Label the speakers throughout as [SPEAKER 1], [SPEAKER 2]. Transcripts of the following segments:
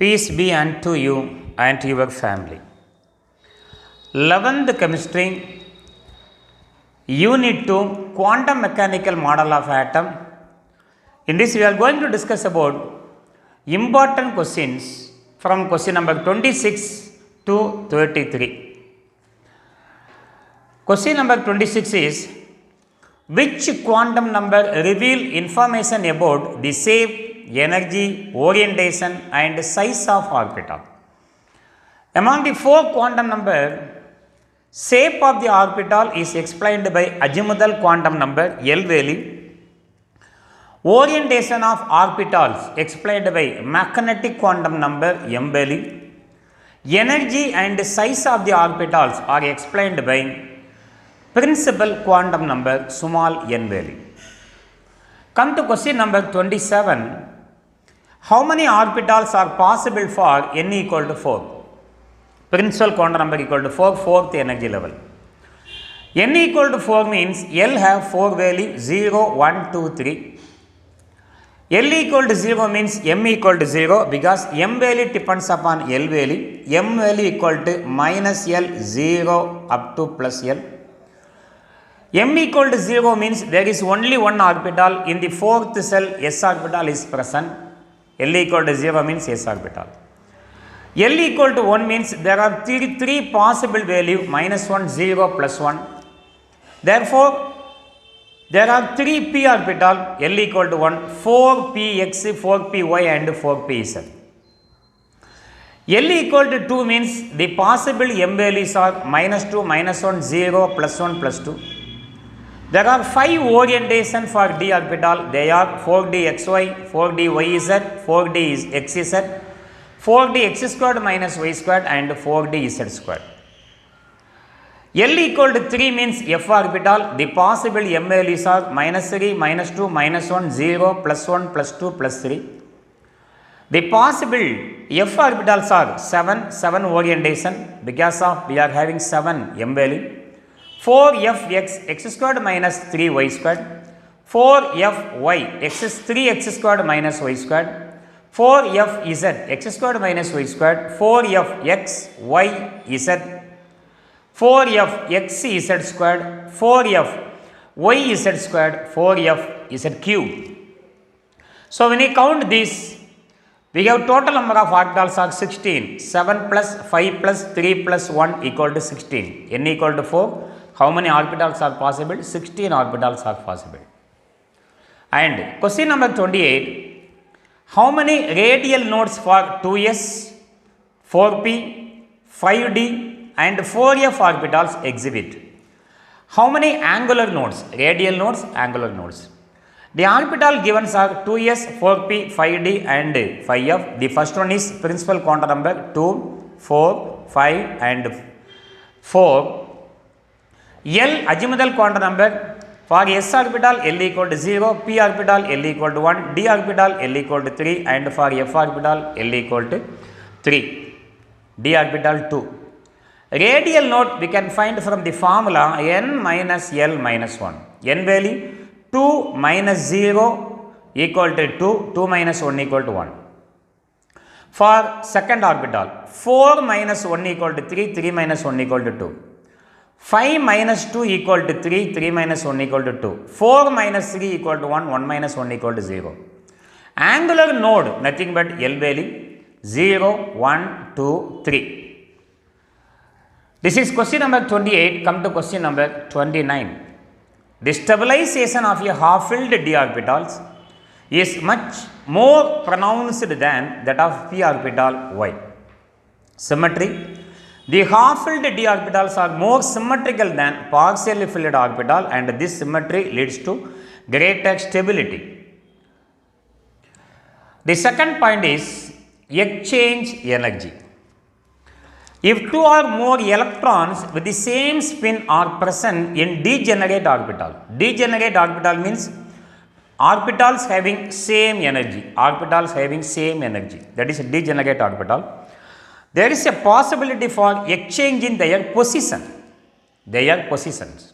[SPEAKER 1] Peace be unto you and to your family. 11th Chemistry, Unit 2, Quantum Mechanical Model of Atom. In this we are going to discuss about important questions from question number 26 to 33. Question number 26 is, which quantum number reveal information about the shape, energy, orientation and size of orbital? Among the four quantum number, shape of the orbital is explained by azimuthal quantum number L value. Orientation of orbitals explained by magnetic quantum number M value. Energy and size of the orbitals are explained by principal quantum number small n value. Come to question number 27. How many orbitals are possible for n equal to 4? Principal quantum number equal to 4, fourth energy level. N equal to 4 means L have 4 value 0, 1, 2, 3. L equal to 0 means M equal to 0 because M value depends upon L value. M value equal to minus L, 0 up to plus L. M equal to 0 means there is only one orbital. In the fourth cell, S orbital is present. L equal to 0 means S orbital. L equal to 1 means there are three possible value, minus 1, 0, plus 1. Therefore, there are 3 p orbital, L equal to 1, 4px, 4py and 4pz. L equal to 2 means the possible M values are minus 2, minus 1, 0, plus 1, plus 2. There are 5 orientation for d orbital. They are 4dxy, 4dyz, 4dxz, 4dx squared minus y squared and 4dz squared. L equal to 3 means f orbital. The possible M values are minus 3, minus 2, minus 1, 0, plus 1, plus 2, plus 3. The possible f orbitals are 7 orientation because of we are having 7 M value. 4fx x squared minus 3y squared, 4fy x is 3x squared minus y squared, 4fz x squared minus y squared, 4fx y z, 4fxz squared, 4fyz squared, 4fz cube. So when you count this, we have total number of orbitals are 16. 7 plus 5 plus 3 plus 1 equal to 16. N equal to 4. How many orbitals are possible? 16 orbitals are possible. And question number 28. How many radial nodes for 2s, 4p, 5d and 4f orbitals exhibit? How many angular nodes? Radial nodes, angular nodes. The orbital given are 2s, 4p, 5d and 5f. The first one is principal quantum number 2, 4, 5 and 4. L azimuthal quantum number for s orbital L equal to 0, p orbital L equal to 1, d orbital L equal to 3 and for f orbital L equal to 3, d orbital 2. Radial node we can find from the formula n minus L minus 1. N value 2 minus 0 equal to 2, 2 minus 1 equal to 1. For second orbital, 4 minus 1 equal to 3, 3 minus 1 equal to 2. 5 minus 2 equal to 3, 3 minus 1 equal to 2. 4 minus 3 equal to 1, 1 minus 1 equal to 0. Angular node, nothing but L value, 0, 1, 2, 3. This is question number 28. Come to question number 29. The stabilization of a half-filled d orbitals is much more pronounced than that of p orbital. Why? Symmetry. The half-filled d orbitals are more symmetrical than partially filled orbital and this symmetry leads to greater stability. The second point is exchange energy. If two or more electrons with the same spin are present in degenerate orbital. Degenerate orbital means orbitals having same energy. Orbitals having same energy. That is a degenerate orbital. There is a possibility for exchanging their position. Their positions.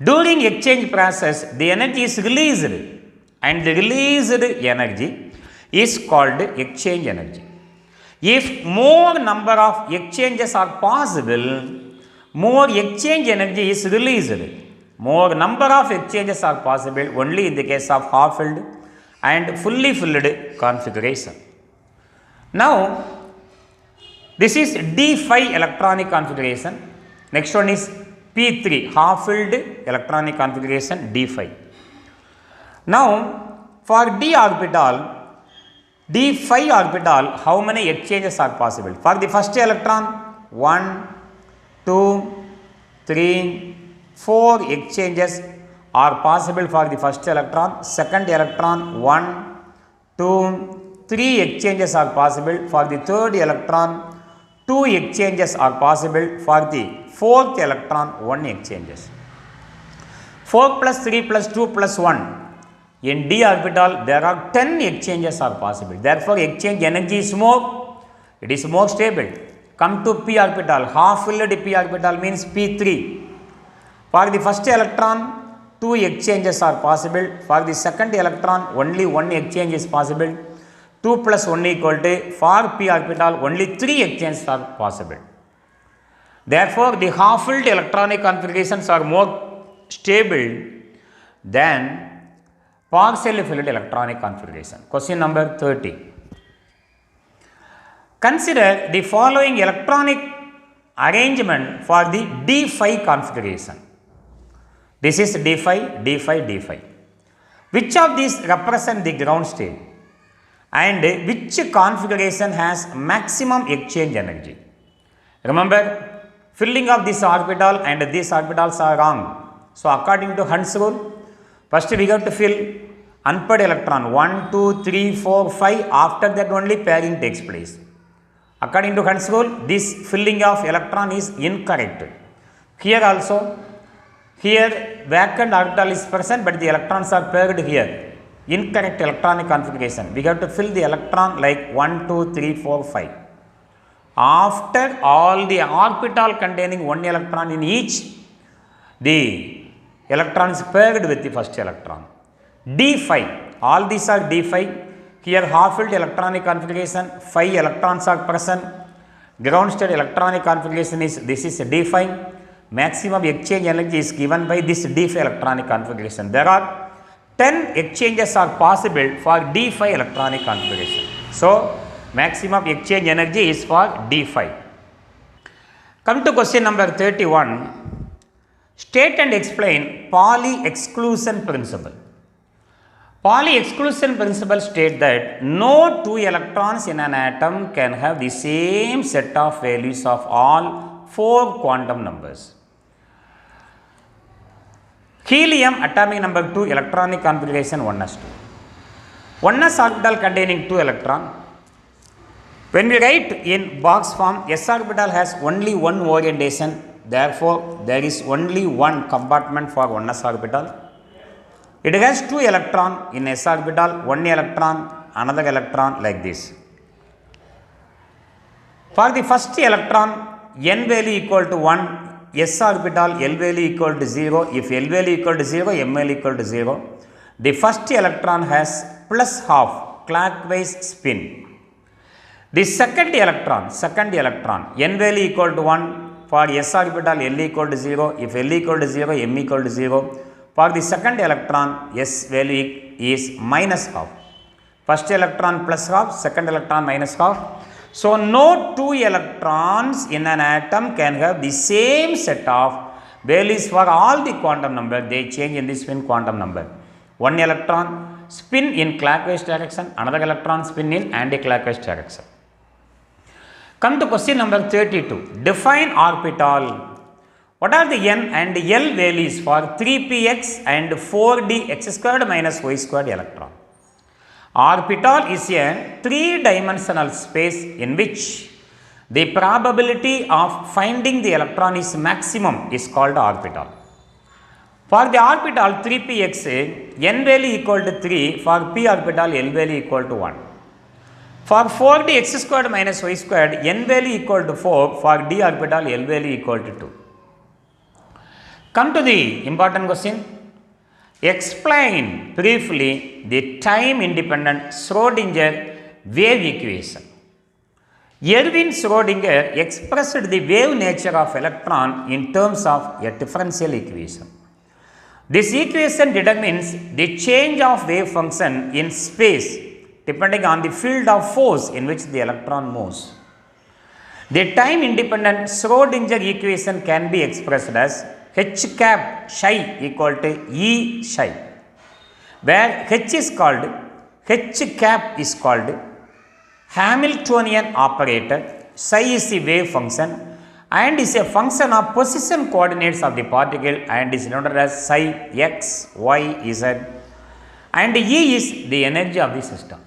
[SPEAKER 1] During exchange process, the energy is released and the released energy is called exchange energy. If more number of exchanges are possible, more exchange energy is released. More number of exchanges are possible only in the case of half-filled and fully filled configuration. Now, this is D5 electronic configuration. Next one is P3 half-filled electronic configuration D5. Now, for D orbital, D5 orbital, how many exchanges are possible? For the first electron, 1, 2, 3, 4 exchanges are possible for the first electron. Second electron, 1, 2, 3 exchanges are possible. For the third electron, 2 exchanges are possible. For the fourth electron, 1 exchanges. 4 plus 3 plus 2 plus 1. In D orbital, there are 10 exchanges are possible. Therefore, exchange energy is more, it is more stable. Come to P orbital, half-filled P orbital means P3. For the first electron, 2 exchanges are possible. For the second electron, only 1 exchange is possible. 2 plus 1 equal to, for P orbital, only 3 exchanges are possible. Therefore, the half-filled electronic configurations are more stable than partially filled electronic configuration. Question number 30. Consider the following electronic arrangement for the D5 configuration. This is D5, D5, D5. Which of these represent the ground state and which configuration has maximum exchange energy? Remember, filling of this orbital and these orbitals are wrong. So, according to Hund's rule, first we have to fill unpaired electron 1, 2, 3, 4, 5. After that only pairing takes place. According to Hund's rule, this filling of electron is incorrect. Here also, here vacant orbital is present but the electrons are paired here. Incorrect electronic configuration. We have to fill the electron like 1, 2, 3, 4, 5. After all the orbital containing 1 electron in each, the electron is paired with the first electron. D5, all these are D5. Here half-filled electronic configuration, 5 electrons are present. Ground state electronic configuration is, this is D5. Maximum exchange energy is given by this D5 electronic configuration. There are 10 exchanges are possible for D5 electronic configuration. So, maximum exchange energy is for D5. Come to question number 31. State and explain Pauli exclusion principle. Pauli exclusion principle states that no 2 electrons in an atom can have the same set of values of all 4 quantum numbers. Helium atomic number 2 electronic configuration 1s2. 1s orbital containing 2 electrons. When we write in box form, s orbital has only one orientation. Therefore, there is only one compartment for 1s orbital. It has 2 electrons in s orbital, 1 electron, another electron like this. For the first electron, n value equal to 1, s orbital, L value equal to 0. If L value equal to 0, m value equal to 0. The first electron has plus half clockwise spin. The second electron, n value equal to 1. For s orbital, L equal to 0. If L equal to 0, m equal to 0. For the second electron, s value is minus half. First electron plus half, second electron minus half. So, no 2 electrons in an atom can have the same set of values for all the quantum number. They change in the spin quantum number. One electron spin in clockwise direction, another electron spin in anti-clockwise direction. Come to question number 32. Define orbital. What are the n and l values for 3px and 4d x squared minus y squared electron? Orbital is a 3-dimensional space in which the probability of finding the electron is maximum is called orbital. For the orbital 3px, n value equal to 3, for p orbital l value equal to 1. For 4d x squared minus y squared, n value equal to 4, for d orbital l value equal to 2. Come to the important question. Explain briefly the time independent Schrodinger wave equation. Erwin Schrodinger expressed the wave nature of electron in terms of a differential equation. This equation determines the change of wave function in space depending on the field of force in which the electron moves. The time independent Schrodinger equation can be expressed as h cap psi equal to E psi, where h cap is called Hamiltonian operator, psi is the wave function and is a function of position coordinates of the particle and is denoted as psi x, y, z, and E is the energy of the system.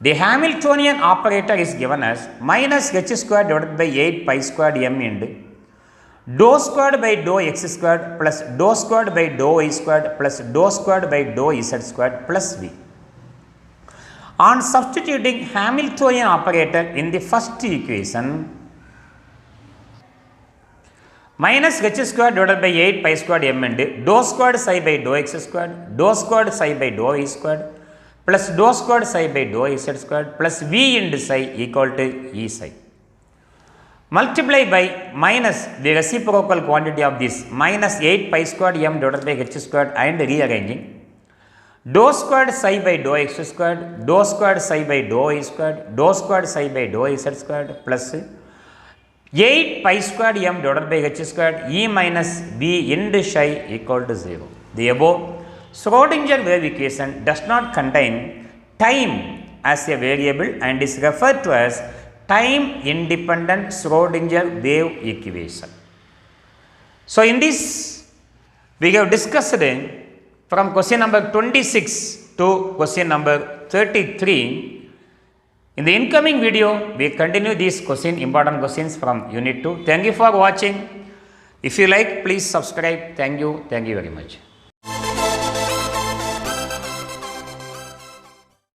[SPEAKER 1] The Hamiltonian operator is given as minus h square divided by 8 pi squared m into dou squared by dou x squared plus dou squared by dou y squared plus dou squared by dou z squared plus v. On substituting Hamiltonian operator in the first equation, minus h square divided by 8 pi squared m into dou squared psi by dou x squared, dou squared psi by dou y squared plus dou squared psi by dou z squared plus v into psi equal to E psi. Multiply by minus the reciprocal quantity of this minus 8 pi squared m divided by h squared and rearranging dou squared psi by dou x squared, dou squared psi by dou y squared, dou squared psi by dou z squared plus 8 pi squared m divided by h squared E minus v into psi equal to 0. The above Schrodinger wave equation does not contain time as a variable and is referred to as time independent Schrodinger wave equation. So, in this we have discussed from question number 26 to question number 33. In the incoming video, we continue these important questions from Unit 2. Thank you for watching. If you like, please subscribe. Thank you very much.